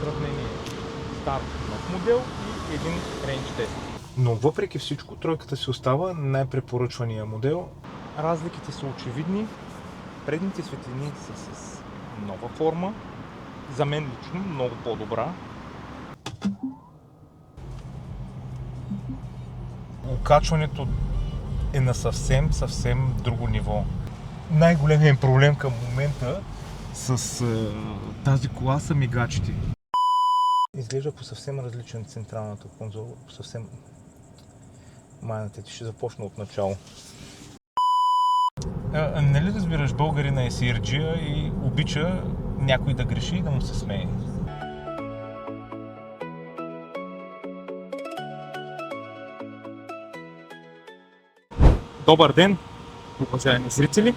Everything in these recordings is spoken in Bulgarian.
сравнение стар нов модел и един рейндж тест. Но въпреки всичко, тройката си остава най-препоръчвания модел. Разликите са очевидни. Предните светлини са с нова форма. За мен лично много по-добра. Окачването е на съвсем друго ниво. Най-големият проблем към момента с тази кола са мигачите. Изглежда по съвсем различен централната конзола, по съвсем майната ти, ще започна от начало. Нали разбираш, българина е сирджия и обича някой да греши и да му се смее. Добър ден, уважаеми зрители!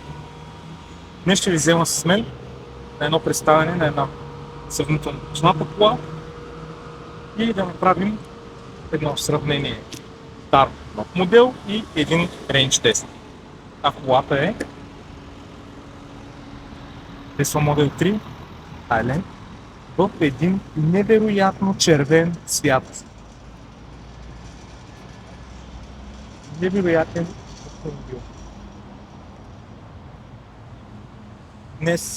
Днес ще ви взема с мен на едно представяне на една сравнително позната кола и да направим едно сравнение стар нов модел и един рейндж тест. А колата е Tesla Model 3 Highland в един невероятно червен цвят. Невероятен автомобил. Днес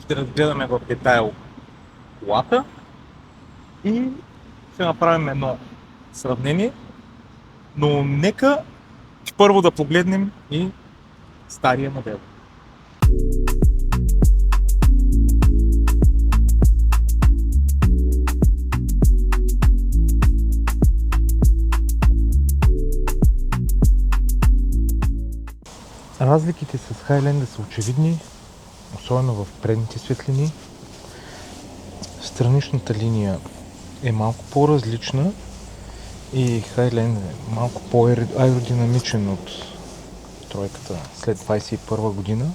ще разгледаме в детайл колата и ще направим едно сравнение, но нека първо да погледнем и стария модел. Разликите с Highland са очевидни, особено в предните светлини. Страничната линия е малко по-различна и Highland е малко по-аеродинамичен от тройката след 2021 година,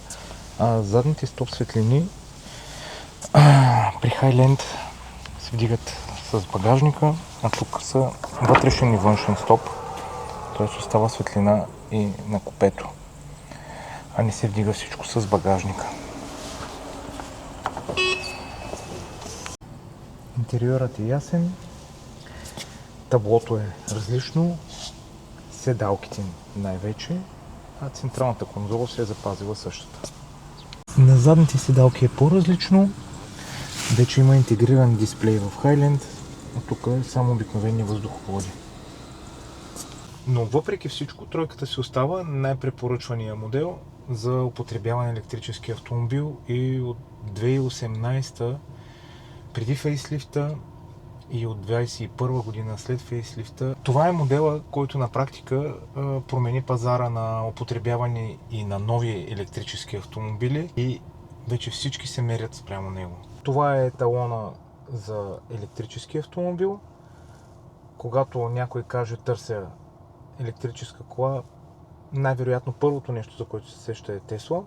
а задните стоп светлини при Highland се вдигат с багажника, а тук са вътрешен и външен стоп, т.е. остава светлина и на купето, а не се вдига всичко с багажника. Интериорът е ясен, таблото е различно, седалките най-вече, а централната конзола се е запазила същата. На задните седалки е по-различно, вече има интегриран дисплей в Highland, а тук е само обикновени въздуховоди. Но въпреки всичко, тройката си остава най-препоръчвания модел за употребяване на електрически автомобил и от 2018 преди фейслифта и от 2021 година след фейслифта. Това е модела, който на практика промени пазара на употребяване и на нови електрически автомобили и вече всички се мерят спрямо него. Това е еталона за електрически автомобил. Когато някой каже търся електрическа кола, най-вероятно първото нещо, за което се сеща, е Tesla.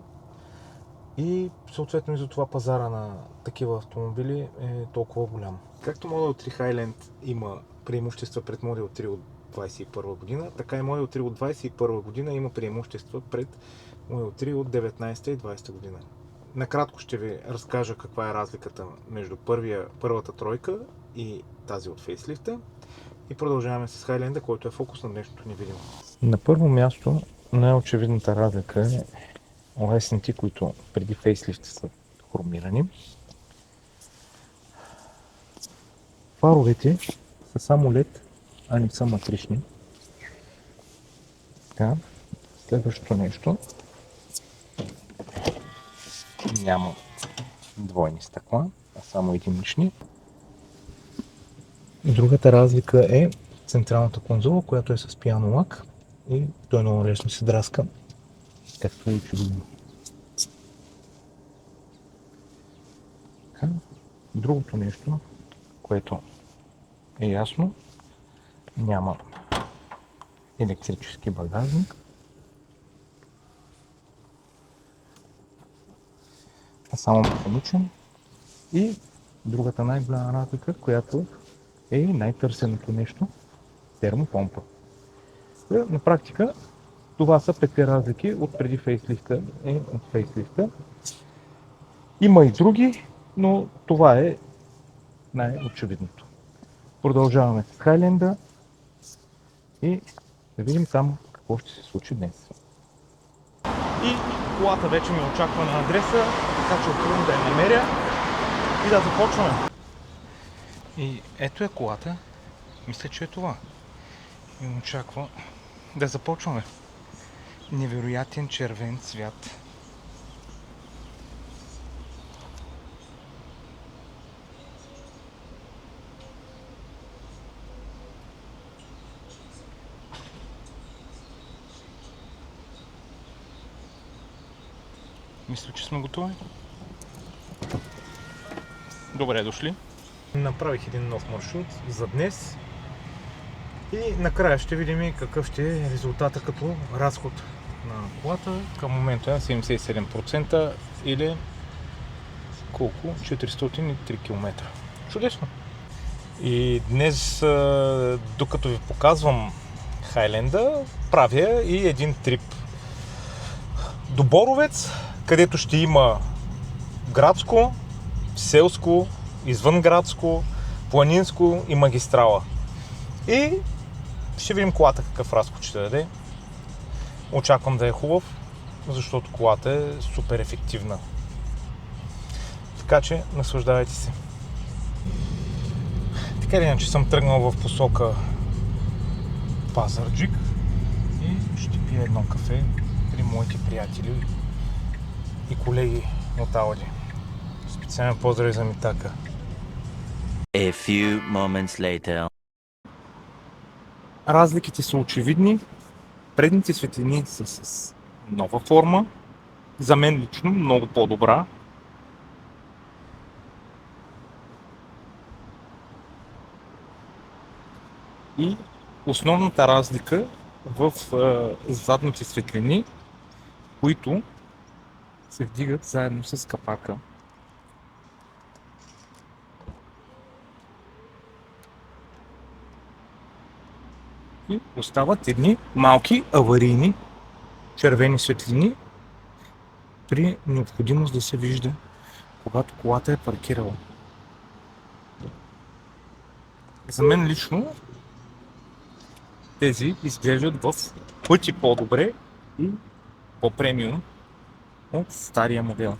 И съответно и за това пазара на такива автомобили е толкова голям. Както Model 3 Highland има преимущества пред Model 3 от 2021 година, така и Model 3 от 2021 година има преимущества пред Model 3 от 19 и 20 година. Накратко ще ви разкажа каква е разликата между първата тройка и тази от фейслифта и продължаваме с Highland, който е фокус на днешното ни видео. На първо място най-очевидната разлика е лесните, които преди фейслифта са хромирани. Фаровете са само LED, а не са матрични. Така, следващото нещо. Няма двойни стъкла, а само единични. Другата разлика е централната конзола, която е с пиано лак и той много лесно се драска, както е очевидно. Другото нещо, което е ясно, няма електрически багажник, а само механичен. И другата най-голяма разлика, която е и най-търсеното нещо, термопомпа. На практика това са петте разлики от преди фейслифта и от фейслифта. Има и други, но това е най-очевидното. Продължаваме с Хайленда и да видим там какво ще се случи днес. И колата вече ми очаква на адреса, така че отивам да я намеря и да започваме. И ето е колата. Мисля, че е това. И ме очаква да започваме. Невероятен червен цвят. Мисля, че сме готови. Добре дошли. Направих един нов маршрут за днес и накрая ще видим какъв ще е резултата като разход на колата. Към момента е 77% или колко? 403 км. Чудесно! И днес, докато ви показвам Хайленда, правя и един трип до Боровец, където ще има градско, селско, извънградско, планинско и магистрала. И ще видим колата какъв разход ще даде. Очаквам да е хубав, защото колата е супер ефективна. Така че наслаждавайте се. Така или иначе съм тръгнал в посока Пазарджик и ще пия едно кафе при моите приятели и колеги от Ауди. Специален поздрав за Митака. A few moments later. Разликите са очевидни. Предните светлини са с нова форма. За мен лично много по-добра. И основната разлика в задните светлини, които се вдигат заедно с капака. И остават едни малки аварийни червени светлини при необходимост да се вижда, когато колата е паркирала. За мен лично тези изглеждат в пъти по-добре и по-премиум от стария модел.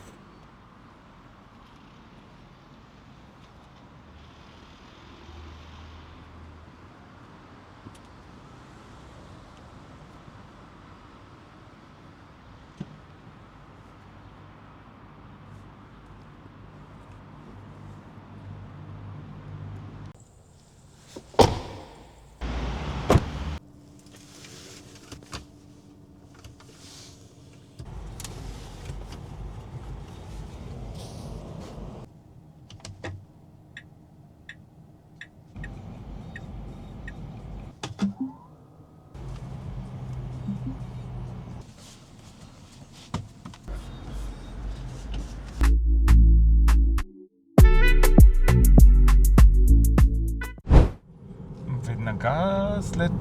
Веднага след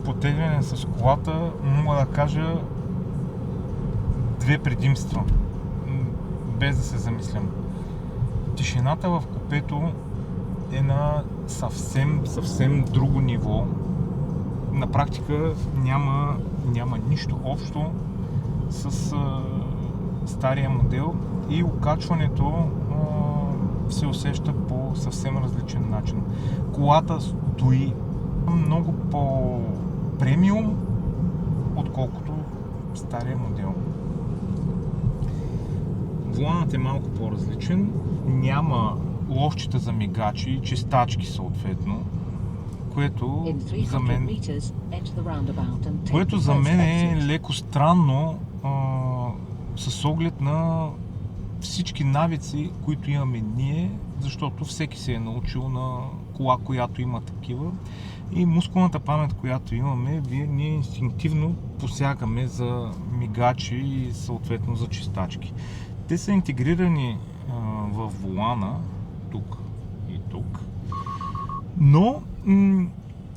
потегляне с колата мога да кажа две предимства, без да се замислям. Тишината в купето е на съвсем друго ниво. На практика няма нищо общо с стария модел и окачването се усеща по съвсем различен начин. Колата стои много по-премиум, отколкото стария модел. Воланът е малко по-различен, няма ловчета за мигачи и чистачки съответно, което за мен е леко странно с оглед на всички навици, които имаме ние, защото всеки се е научил на кола, която има такива, и мускулната памет, която имаме, ние инстинктивно посягаме за мигачи и съответно за чистачки. Те са интегрирани в волана, тук и тук, но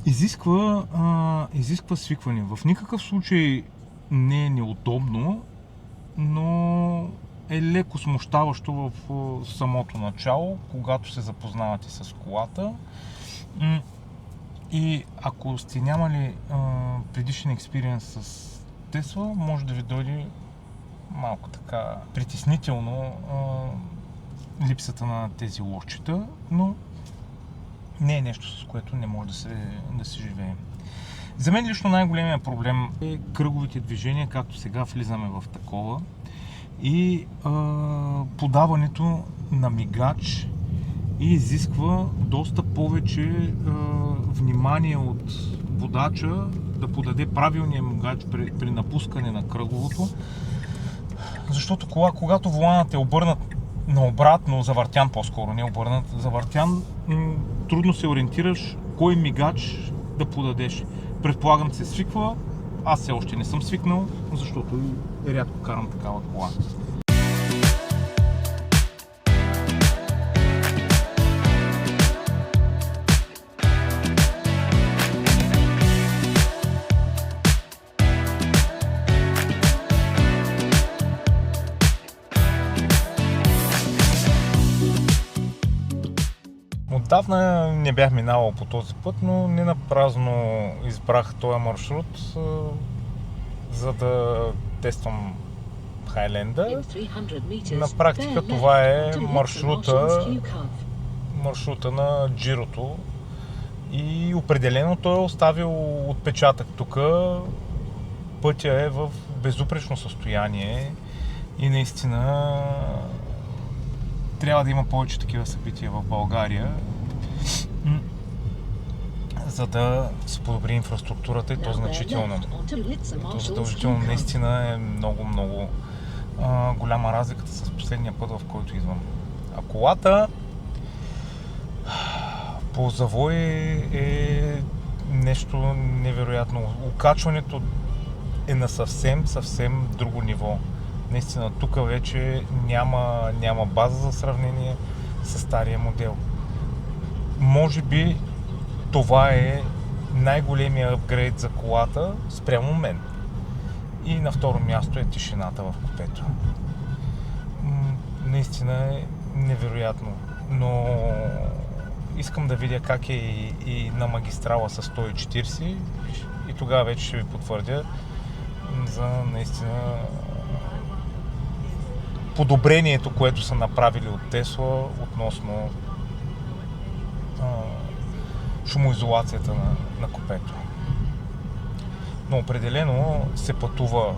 изисква свикване. В никакъв случай не е неудобно, но е леко смущаващо в самото начало, когато се запознавате с колата. И ако сте нямали предишен експириенс с Тесла, може да ви дойде малко така притеснително липсата на тези лошчета, но не е нещо, с което не може да се живее. За мен лично най-големият проблем е кръговите движения, както сега влизаме в такова, и подаването на мигач и изисква доста повече внимание от водача да подаде правилния мигач при напускане на кръговото. Защото когато воланът е обърнат наобратно, завъртян по-скоро, не обърнат, завъртян, трудно се ориентираш кой мигач да подадеш. Предполагам се свиква, аз все още не съм свикнал, защото рядко карам такава кола. Отдавна не бях минавал по този път, но не напразно избрах този маршрут, за да тествам Хайленда. На практика това е маршрута на Джирото и определено той е оставил отпечатък тук. Пътя е в безупречно състояние и наистина трябва да има повече такива събития в България, за да се подобри инфраструктурата и то значително. То задължително наистина е много голяма разликата с последния път, в който идвам. А колата по завой е нещо невероятно. Окачването е на съвсем друго ниво. Наистина, тук вече няма база за сравнение с стария модел. Може би това е най-големия апгрейд за колата спрямо мен. И на второ място е тишината в купето. Наистина е невероятно. Но искам да видя как е и на магистрала с 140 и тогава вече ще ви потвърдя за наистина подобрението, което са направили от Тесла относно шумоизолацията на купето. Но определено се пътува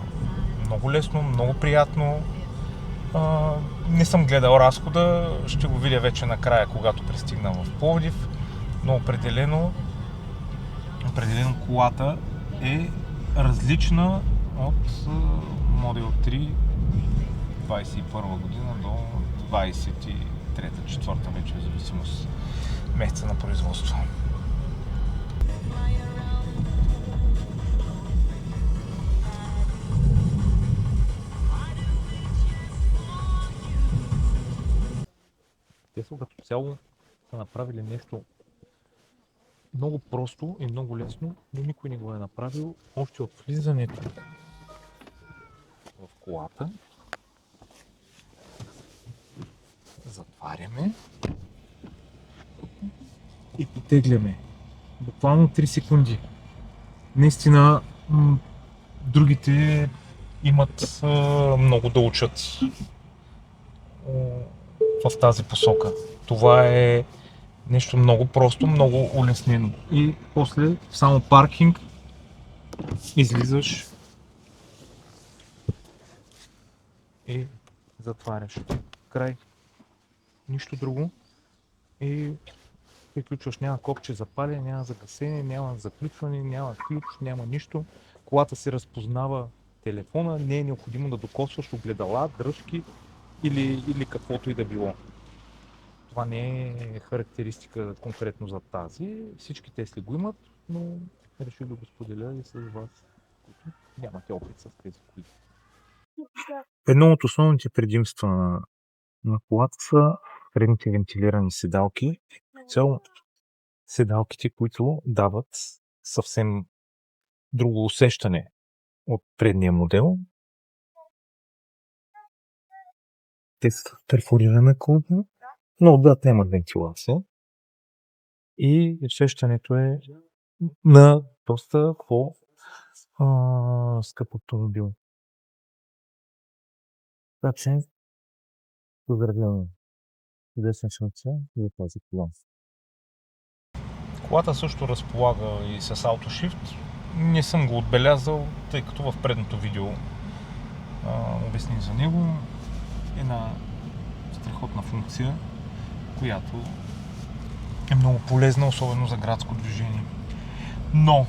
много лесно, много приятно. Не съм гледал разхода, ще го видя вече накрая, когато пристигна в Пловдив, но определено колата е различна от Model 3 21 година до 23-4 вече, в зависимост месеца на производство. Те са като цяло са направили нещо много просто и много лесно, но никой не го е направил още от влизането в колата. Затваряме и потегляме. Буквално 3 секунди. Наистина другите имат много да учат в тази посока. Това е нещо много просто, много улеснено. И после само паркинг, излизаш и затваряш. Край. Нищо друго. И приключваш. Няма копче за палене, няма за гасене, няма заключване, няма ключ, няма нищо. Колата си разпознава телефона, не е необходимо да докосваш огледала, дръжки или каквото и да било. Това не е характеристика конкретно за тази. Всички Тесли го имат, но реших да го споделя и с вас, които нямате опит с тези коли. Едно от основните предимства на колата са предните вентилирани седалки. Цяло седалките, които дават съвсем друго усещане от предния модел. те са перфорирана колба, но отзад имат вентилация. И усещането е на доста скъп автомобил. Така че, поздравявам чудесен шансър за тази кола. Колата също разполага и с AutoShift. Не съм го отбелязал, тъй като в предното видео обясних за него. Една страхотна функция, която е много полезна, особено за градско движение. Но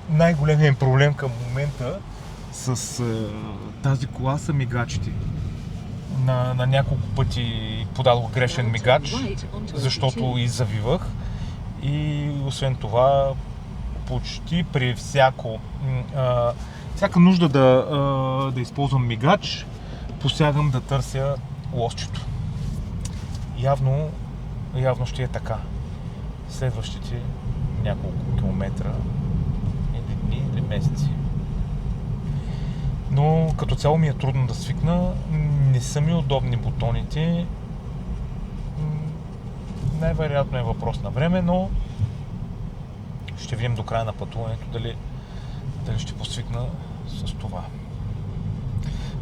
най-големият проблем към момента с тази кола са мигачите. На няколко пъти подадох грешен мигач, защото и завивах. И освен това, почти при всяка нужда да използвам мигач, посягам да търся лосчето. Явно ще е така. Следващите няколко километра, или дни, или месеци. Но като цяло ми е трудно да свикна, не са ми удобни бутоните. Най-вероятно е въпрос на време, но ще видим до края на пътуването дали ще посвикна с това.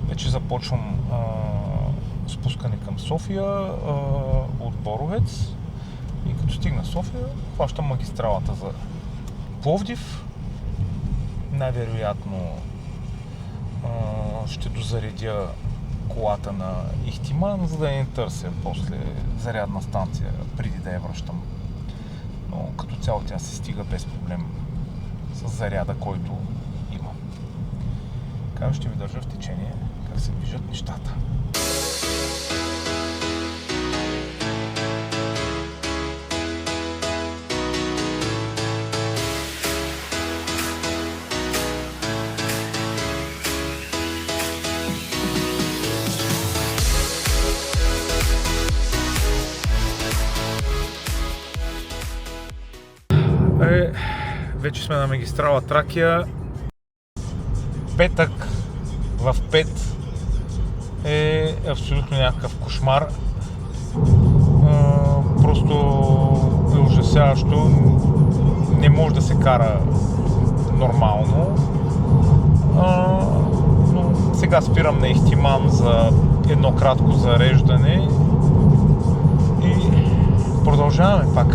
Вече започвам спускане към София от Боровец и като стигна София, хващам магистралата за Пловдив. Най-вероятно ще дозаредя колата на Ихтиман, за да не търся после зарядна станция преди да я връщам. Но като цяло тя се стига без проблем с заряда, който има. Така ще ви държа в течение как се движат нещата. Вече сме на магистрала Тракия. Петък в 5 е абсолютно някакъв кошмар. Просто е ужасяващо. Не може да се кара нормално. Но сега спирам на Ихтиман за едно кратко зареждане и продължаваме пак.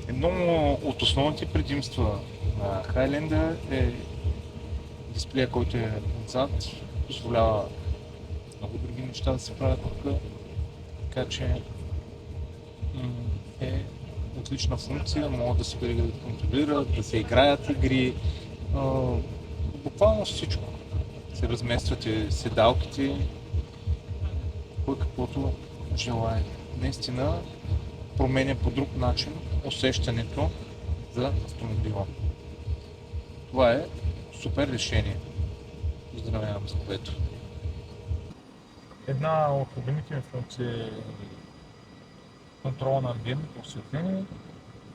Едно от основните предимства на Highlander е дисплея, който е отзад, позволява много други неща да се правят тук, така че е отлична функция, могат да се контролират, да се играят игри, буквално всичко. Се разместват и седалките, кой каквото желае. Наистина променя по друг начин усещането за автомобила. Това е супер решение. Поздравявам за което. Една от любимите ми функции е контрола на амбиентното осветление.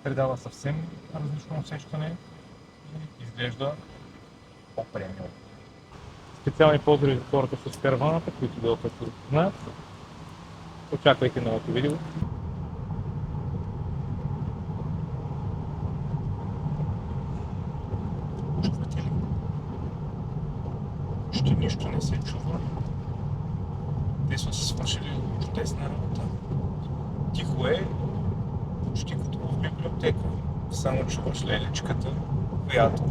Придава съвсем различно усещане и изглежда по-премиум. Специални поздрави за хората с караваната, които да знаят. Очаквайте новото видео. Чувате ли? Ще нищо не се чува. Те са се свършили чудесна работа. Тихо е, почти като в библиотека. Само чуваш леличката, която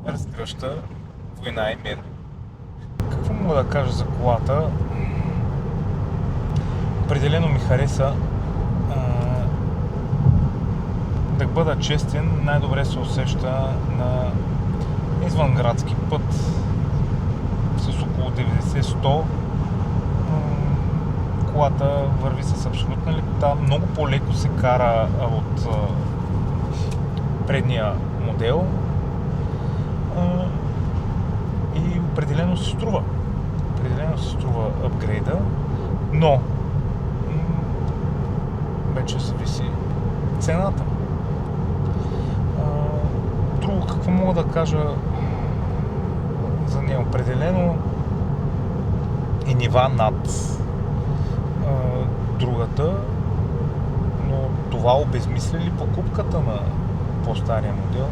разгръща Война и мир. Какво мога да кажа за колата? Определено ми хареса. Да бъда честен, най-добре се усеща на извънградски път с около 90-100, колата върви с абсолютна лекота, много по-леко се кара от предния модел и определено се струва. Определено се струва апгрейда, но вече зависи цената. Друго, какво мога да кажа за нея? Определено и нива над другата, но това обезмисля ли покупката на по-стария модел?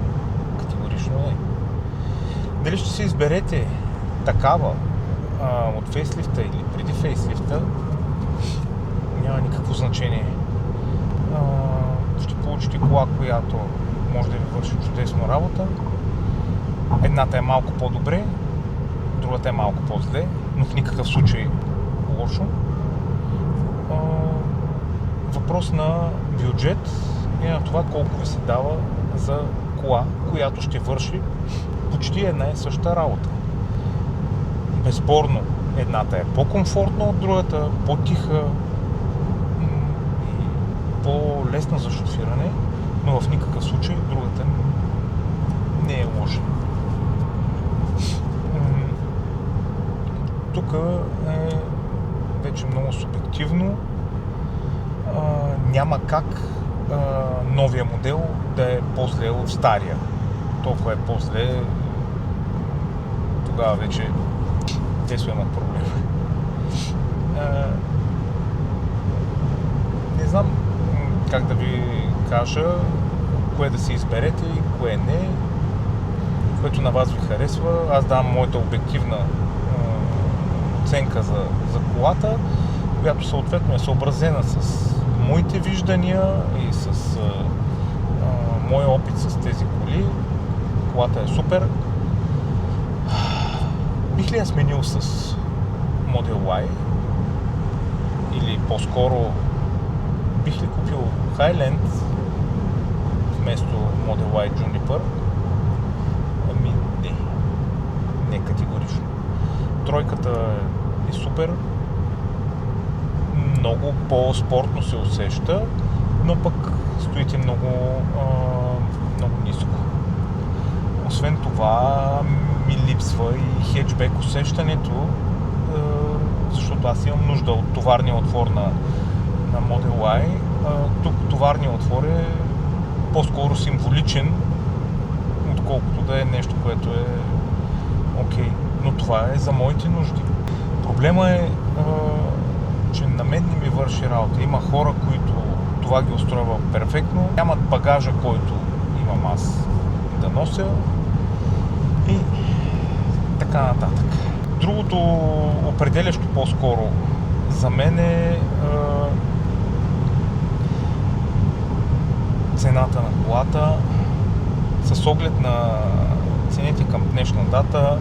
Категорично не. Дали ще се изберете такава от фейслифта или преди фейслифта, няма никакво значение. Ще получите кола, която може да ви върши чудесно работа. Едната е малко по-добре, другата е малко по-зле, но в никакъв случай лошо. Въпрос на бюджет и на това колко ви се дава за кола, която ще върши почти една и съща работа. Безспорно, едната е по-комфортна от другата, по-тиха и по-лесна за шофиране, но в никакъв случай другата не е лоша. Тук е вече много субективно. Няма как новия модел да е по-зле от стария. Толкова е по-зле, тогава вече Тесла имат проблем. Не знам как да ви кажа кое да си изберете и кое не, което на вас ви харесва. Аз давам моята обективна оценка за колата, която съответно е съобразена с моите виждания и с моя опит с тези коли. Колата е супер. Бих ли я сменил с Model Y? Или по-скоро бих ли купил Highland вместо Model Y Juniper? Ами не. Не категорично. Тройката е супер. Много по-спортно се усеща, но пък стоите много ниско. Освен това ми липсва и хеджбек усещането, защото аз имам нужда от товарния отвор на Model Y. Тук товарният отвор е по-скоро символичен, отколкото да е нещо, което е окей. Но това е за моите нужди. Проблема е, че на мен не ми върши работа. Има хора, които това ги устройва перфектно, нямат багажа, който имам аз да нося и така нататък. Другото определящо по-скоро за мен е цената на колата. С оглед на цените към днешна дата,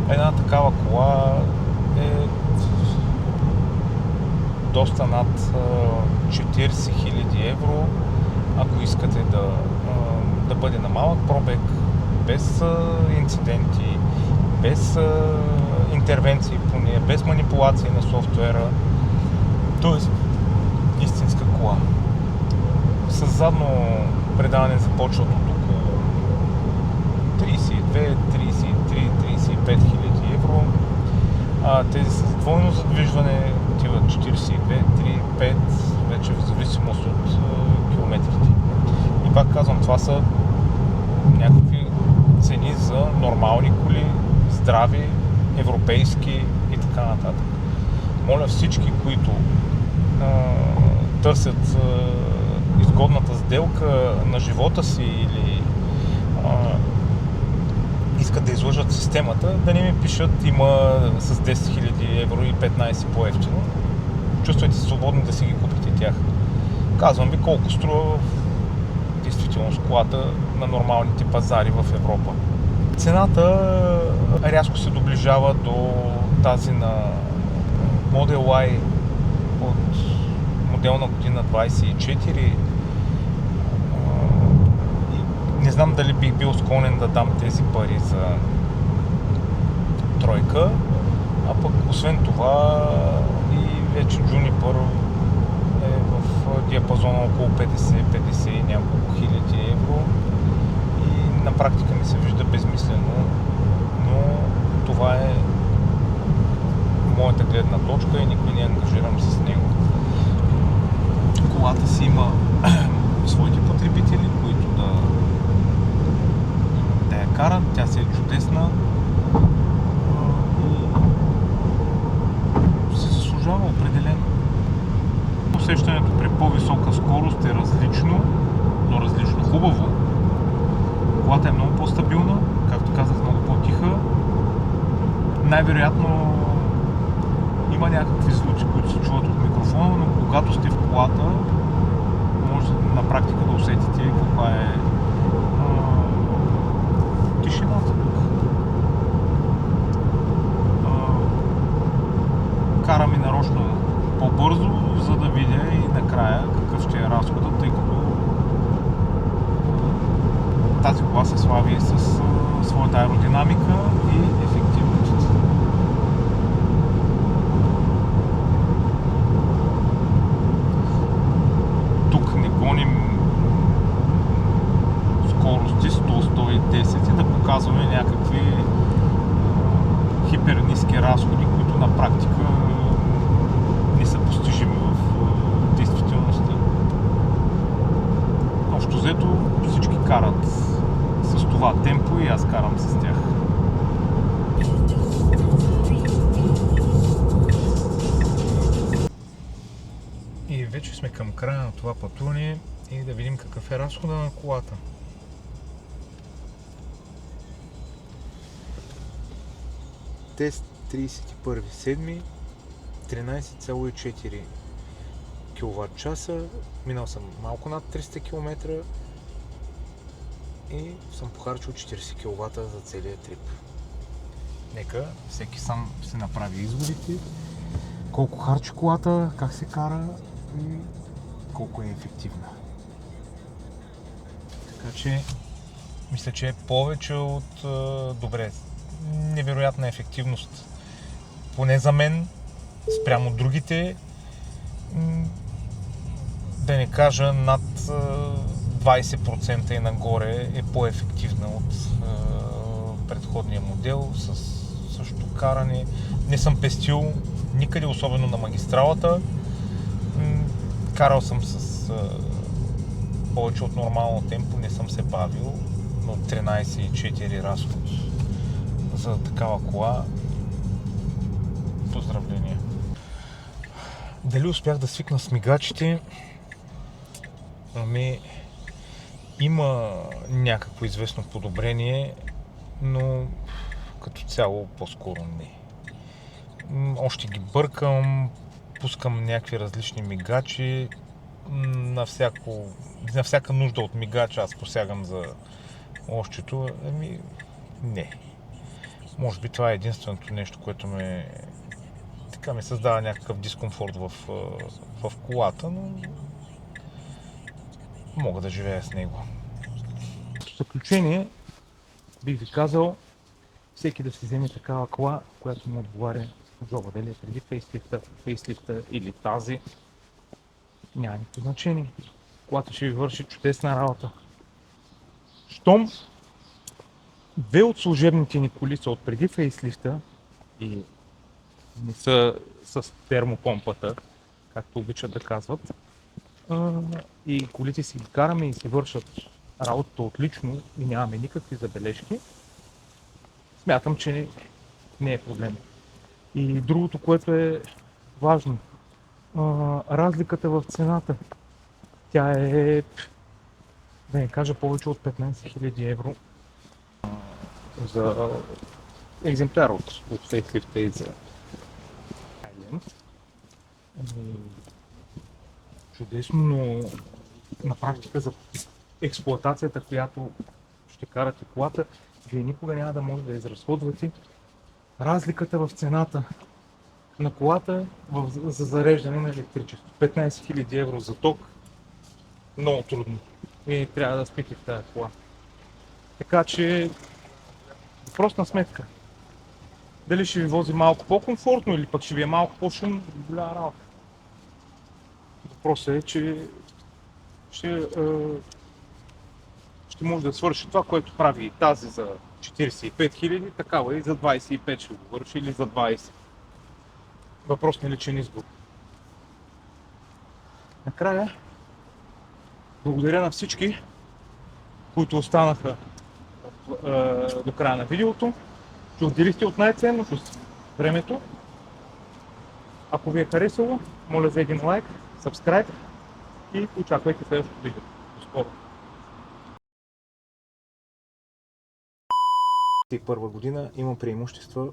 една такава кола е доста над 40 000 евро, ако искате да бъде на малък пробег, без инциденти, без интервенции по нея, без манипулации на софтуера. Тоест, истинска кола. С задно предаване започват от около 32, 33, 35 хиляди евро. Тези с двойно задвижване отиват 42, 3, 5, вече в зависимост от километрите. И пак казвам, това са някакви цени за нормални коли, здрави, европейски и така нататък. Моля всички, които търсят изгодната сделка на живота си или искат да излъжат системата, да не ми пишат има с 10 000 евро и 15 по-евтино. Чувствайте се свободни да си ги купите тях. Казвам ви колко струва в действителност колата на нормалните пазари в Европа. Цената рязко се доближава до тази на Model Y от моделна година 24. Не знам дали бих бил склонен да дам тези пари за тройка, а пък освен това и вече Juniper е в диапазона около 50 и няколко хиляди евро и на практика ми се вижда безмислено, но това е моята гледна точка и никой не ангажирам с него. Колата си има своите потребители, които да я карат, тя си е чудесна и се заслужава определено. Усещането при по-висока скорост е различно, но различно хубаво. Колата е много по-стабилна, както казах, много по-тиха. Най-вероятно има някакви звуци, които се чуват от микрофона, но когато сте в колата, може на практика да усетите каква е тишината. Карам и нарочно по-бързо, за да видя и накрая какъв ще е разходът, тъй като тази кола се слави с своята аеродинамика и ефективност. Тук не гоним скорости 100-110 и да показваме някакви хиперниски разходи, които на практика не са постижими в действителността. Общо взето всички карат с това темпо и аз карам с тях. И вече сме към края на това пътуване и да видим какъв е разхода на колата. Тест 31.7, 13,4 кВт-часа, минал съм малко над 300 км и съм похарчил 40 кВт за целия трип. Нека всеки сам се направи изводите, колко харчи колата, как се кара и колко е ефективна. Така че, мисля, че е повече от добре. Невероятна ефективност. Поне за мен, спрямо другите, да не кажа над 20% и нагоре е по-ефективна от предходния модел с същото каране. Не съм пестил никъде, особено на магистралата. Карал съм с повече от нормално темпо, не съм се бавил, но 13,4 разход за такава кола. Поздравления! Дали успях да свикна с мигачите? Ами, има някакво известно подобрение, но като цяло по-скоро не. Още ги бъркам, пускам някакви различни мигачи. На всяка нужда от мигач аз посягам за ощето. Ами, не. Може би това е единственото нещо, което ми създава някакъв дискомфорт в колата, но мога да живея с него. В заключение бих ви казал всеки да си вземе такава кола, която му отговаря в джоба, дали е преди фейслифта или тази. Няма никакво значение. Колата ще ви върши чудесна работа. Щом две от служебните ни коли са от преди фейслифта и не са с термопомпата, както обичат да казват, и колите си ги караме и си вършат работата отлично и нямаме никакви забележки, смятам, че не е проблем. И другото, което е важно, разликата в цената. Тя е, да не кажа, повече от 15 000 евро за екземпляр от фейслифта и за Highland. Чудесно, но на практика за експлоатацията, която ще карате колата, вие никога няма да може да изразходвате разликата в цената на колата за зареждане на електричество. 15 000 евро за ток, много трудно. Вие трябва да спите в тази кола. Така че, простна сметка. Дали ще ви вози малко по-комфортно или пък ще ви е малко по-шумно, голяма работа. Въпросът е, че ще може да свърши това, което прави и тази за 45 000, такава и за 25 ще го върши или за 20. Въпрос на личен избор. Накрая, благодаря на всички, които останаха до края на видеото, че отделихте от най-ценното времето. Ако ви е харесало, моля за един лайк, subscribe и очаквайте следващото видео. До скоро! 2021 година има преимущества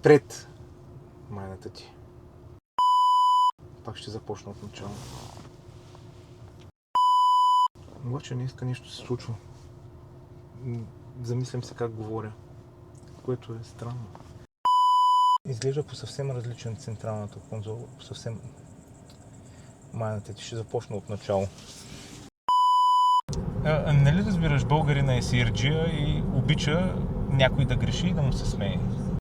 пред майната ти. Пак ще започна от начало. Обаче днеска нещо се случва. Замислям се как говоря, което е странно. Изглежда по съвсем различен централната конзола, по съвсем майната ти. Ще започна от начало. Нали разбираш, българина е сирджия и обича някой да греши и да му се смее.